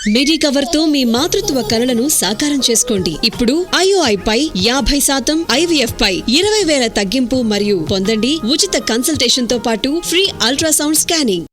Medicover తో మీ మాతృత్వ కలలను సాకారం చేసుకోండి. ఇప్పుడు IOI పై 50%, IVF పై 20,000 తగ్గింపు మరియు పొందండి ఉచిత కన్సల్టేషన్ తో పాటు ఫ్రీ అల్ట్రాసౌండ్ స్కానింగ్.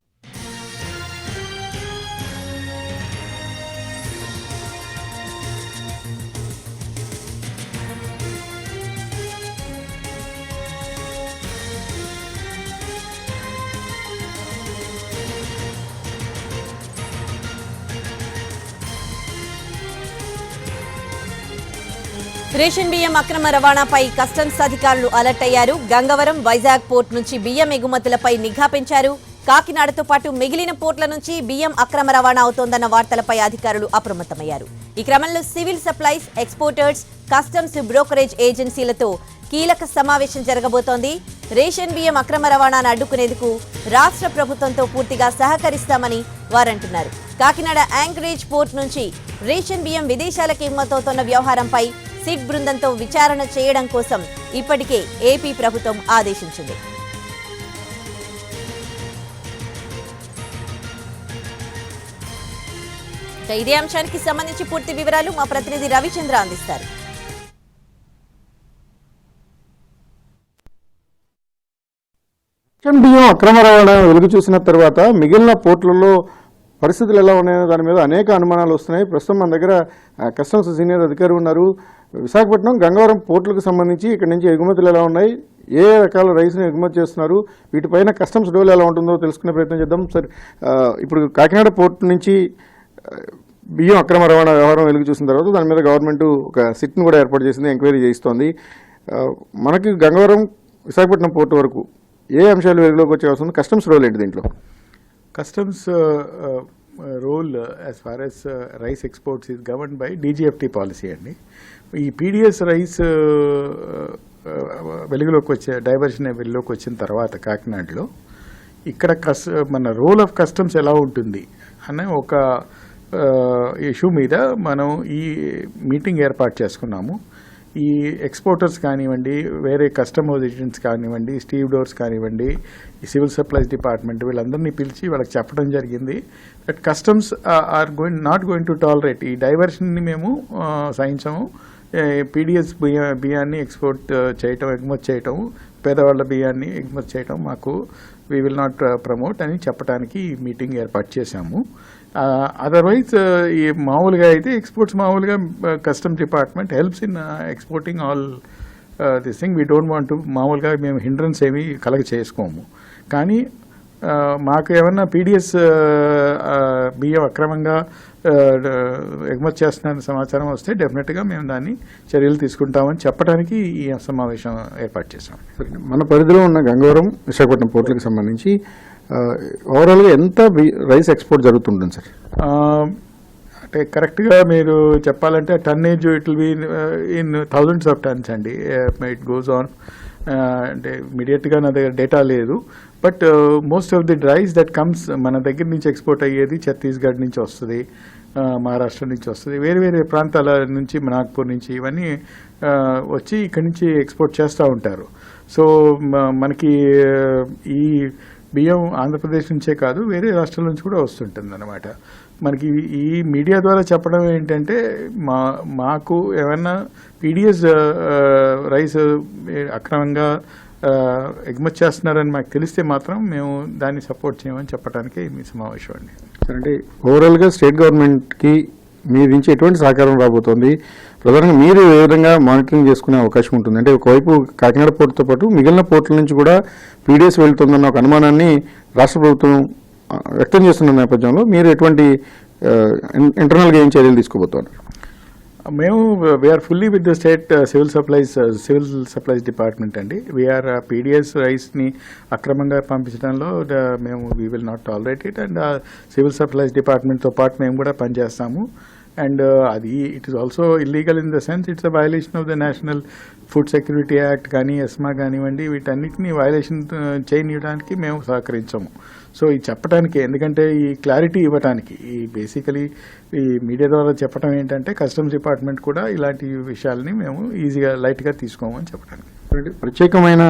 రేషన్ బియ్యం అక్రమ రవాణాపై కస్టమ్స్ అధికారులు అలర్ట్ అయ్యారు. గంగవరం, వైజాగ్ పోర్ట్ నుంచి బియ్యం ఎగుమతులపై నిఘా పెంచారు. కాకినాడతో పాటు మిగిలిన పోర్ట్ల నుంచి బియ్యం అక్రమ రవాణా అవుతోందన్న వార్తలపై అధికారులు అప్రమత్తమయ్యారు. ఈ క్రమంలో civil supplies, exporters, customs, brokerage ఏజెన్సీలతో కీలక సమావేశం జరగబోతోంది. రేషన్ బియ్యం అక్రమ రవాణాను అడ్డుకునేందుకు రాష్ట్ర ప్రభుత్వంతో పూర్తిగా సహకరిస్తామని వారంటున్నారు. కాకినాడ యాంకరేజ్ పోర్ట్ నుంచి రేషన్ బియ్యం విదేశాలకు ఎగుమతవుతున్న వ్యవహారంపై సిట్ బృందంతో విచారణ చేయడం కోసం ఇప్పటికే ఏపీ ప్రభుత్వం ఆదేశించింది. ఇదే అంశానికి సంబంధించి పూర్తి వివరాలు మా ప్రతినిధి రవిచంద్ర అందిస్తారు. రేషన్ బియ్యం అక్రమ రవాణా వెలుగు చూసిన తర్వాత మిగిలిన పోర్టులలో పరిస్థితులు ఎలా ఉన్నాయో దాని మీద అనేక అనుమానాలు వస్తున్నాయి. ప్రస్తుతం మన దగ్గర కస్టమ్స్ సీనియర్ అధికారి ఉన్నారు. విశాఖపట్నం, గంగవరం పోర్టులకు సంబంధించి ఇక్కడి నుంచి ఎగుమతులు ఎలా ఉన్నాయి, ఏ రకాల రైస్ని ఎగుమతి చేస్తున్నారు, వీటిపైన కస్టమ్స్ డోల్ ఎలా ఉంటుందో తెలుసుకునే ప్రయత్నం చేద్దాం. సార్, ఇప్పుడు కాకినాడ పోర్టు నుంచి బియ్యం అక్రమ రవాణా వ్యవహారం వెలుగు చూసిన తర్వాత దాని మీద గవర్నమెంట్ ఒక సిట్ను కూడా ఏర్పాటు చేసింది, ఎంక్వైరీ చేయిస్తోంది. మనకి గంగవరం, విశాఖపట్నం పోర్టు వరకు ఏ అంశాలు వెలుగులోకి వచ్చే అవసరం? కస్టమ్స్ రోల్ ఏంటి దీంట్లో? Customs role as far as rice exports is governed by DGFT policy అండి. ఈ PDS రైస్ వెలుగులోకి వచ్చే డైవర్షన్ వెలుగులోకి వచ్చిన తర్వాత కాకినాడలో ఇక్కడ మన రోల్ ఆఫ్ కస్టమ్స్ ఎలా ఉంటుంది అనే ఒక ఇష్యూ మీద మనం ఈ మీటింగ్ ఏర్పాటు చేసుకున్నాము. ఈ ఎక్స్పోర్టర్స్ కానివ్వండి, వేరే కస్టమర్స్ ఏజెంట్స్ కానివ్వండి, స్టీవ్ డోర్స్ కానివ్వండి, ఈ సివిల్ సప్లైస్ డిపార్ట్మెంట్ వీళ్ళందరినీ పిలిచి వాళ్ళకి చెప్పడం జరిగింది that customs are not going to tolerate ఈ డైవర్షన్ని మేము సహించము. పీడిఎస్ బియ్యాన్ని ఎక్స్పోర్ట్ చేయటం, ఎగుమతి చేయటం, పేదవాళ్ళ బియ్యాన్ని ఎగుమతి చేయటం మాకు వీ విల్ నాట్ ప్రమోట్ అని చెప్పడానికి ఈ మీటింగ్ ఏర్పాటు చేశాము. అదర్వైజ్ ఈ మామూలుగా అయితే ఎక్స్పోర్ట్స్ మామూలుగా custom department helps in exporting all this thing. We don't want to మామూలుగా మేము హిండ్రన్స్ ఏమీ కలగ చేసుకోము. కానీ మాకు ఏమన్నా పీడిఎస్ బియ్యం అక్రమంగా ఎగుమతి చేస్తున్న సమాచారం వస్తే డెఫినెట్గా మేము దాన్ని చర్యలు తీసుకుంటామని చెప్పడానికి ఈ సమావేశం ఏర్పాటు చేశాం. మన పరిధిలో ఉన్న గంగవరం, విశాఖపట్నం పోర్టులకు సంబంధించి ఓవరాల్గా ఎంత రైస్ ఎక్స్పోర్ట్ జరుగుతుంటుంది సార్? అంటే కరెక్ట్గా మీరు చెప్పాలంటే tonnage it will be in thousands of tons అండి. It goes on. అంటే ఇమీడియట్గా నా దగ్గర డేటా లేదు, but most of the rice that comes మన దగ్గర నుంచి ఎక్స్పోర్ట్ అయ్యేది ఛత్తీస్గఢ్ నుంచి వస్తుంది, మహారాష్ట్ర నుంచి వస్తుంది, వేరే వేరే ప్రాంతాల నుంచి, నాగ్పూర్ నుంచి ఇవన్నీ వచ్చి ఇక్కడి నుంచి ఎక్స్పోర్ట్ చేస్తూ ఉంటారు. సో మనకి ఈ బియ్యం ఆంధ్రప్రదేశ్ నుంచే కాదు వేరే రాష్ట్రాల నుంచి కూడా వస్తుంటుంది అన్నమాట. మనకి ఈ మీడియా ద్వారా చెప్పడం ఏంటంటే మాకు ఏమన్నా పీడిఎస్ రైస్ అక్రమంగా ఎగుమతి చేస్తున్నారని మాకు తెలిస్తే మాత్రం మేము దాన్ని సపోర్ట్ చేయమని చెప్పడానికి మీ సమావేశం అండి. అంటే ఓవరాల్గా స్టేట్ గవర్నమెంట్కి మీ నుంచి ఎటువంటి సహకారం రాబోతోంది? ప్రధానంగా మీరు ఏ విధంగా మానిటరింగ్ చేసుకునే అవకాశం ఉంటుంది? అంటే ఒకవైపు కాకినాడ పోర్టుతో పాటు మిగిలిన పోర్టుల నుంచి కూడా పీడిఎస్ వెళ్తుందన్న ఒక అనుమానాన్ని రాష్ట్ర ప్రభుత్వం వ్యక్తం చేస్తున్న నేపథ్యంలో మీరు ఎటువంటి ఇంటర్నల్గా ఏం చర్యలు తీసుకోబోతున్నారు? మేము we're fully with the state civil supplies department అండి. వీఆర్ పీడిఎస్ రైస్ని అక్రమంగా పంపించడంలో మేము we will not tolerate it. And civil supplies డిపార్ట్మెంట్తో పాటు మేము కూడా పనిచేస్తాము. అండ్ అది it is also illegal in the sense it's a violation of the national food security act కానీ, ఎస్మా కానివ్వండి, వీటన్నిటిని వయలేషన్ చేయనీయడానికి మేము సహకరించము. సో ఇది చెప్పడానికి, ఎందుకంటే ఈ క్లారిటీ ఇవ్వడానికి, ఈ బేసికలీ ఈ మీడియా ద్వారా చెప్పడం ఏంటంటే కస్టమ్స్ డిపార్ట్మెంట్ కూడా ఇలాంటి విషయాల్ని మేము ఈజీగా లైట్గా తీసుకోమని చెప్పడానికి. అంటే ప్రత్యేకమైన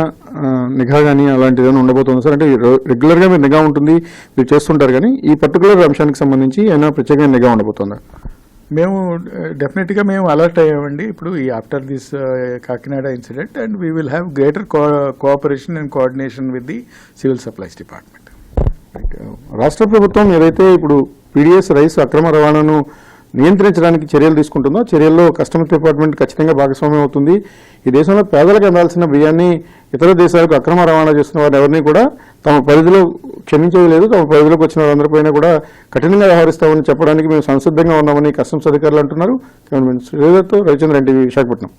నిఘా కానీ అలాంటిది ఏమైనా ఉండబోతుంది సార్? అంటే రెగ్యులర్గా మీరు నిఘా ఉంటుంది, మీరు చేస్తుంటారు, కానీ ఈ పర్టికులర్ అంశానికి సంబంధించి ఏమైనా ప్రత్యేకమైన నిఘా ఉండబోతుందా? మేము డెఫినెట్గా మేము అలర్ట్ అయ్యామండి ఇప్పుడు ఈ after this Kakinada incident, and we will have greater cooperation and coordination with the civil supplies department. రాష్ట్ర ప్రభుత్వం ఏదైతే ఇప్పుడు పీడీఎస్ రైస్ అక్రమ రవాణాను నియంత్రించడానికి చర్యలు తీసుకుంటుందో, చర్యల్లో కస్టమ్స్ డిపార్ట్మెంట్ ఖచ్చితంగా భాగస్వామ్యం అవుతుంది. ఈ దేశంలో పేదలకు అందాల్సిన బియ్యాన్ని ఇతర దేశాలకు అక్రమ రవాణా చేస్తున్న వారిని ఎవరిని కూడా తమ పరిధిలో క్షమించేది లేదు. తమ పరిధిలోకి వచ్చిన వారందరిపైన కూడా కఠినంగా వ్యవహరిస్తామని చెప్పడానికి మేము సంసిద్ధంగా ఉన్నామని కస్టమ్స్ అధికారులు అంటున్నారు. శ్రీధర్తో రవిచంద్రన్, NTV, విశాఖపట్నం.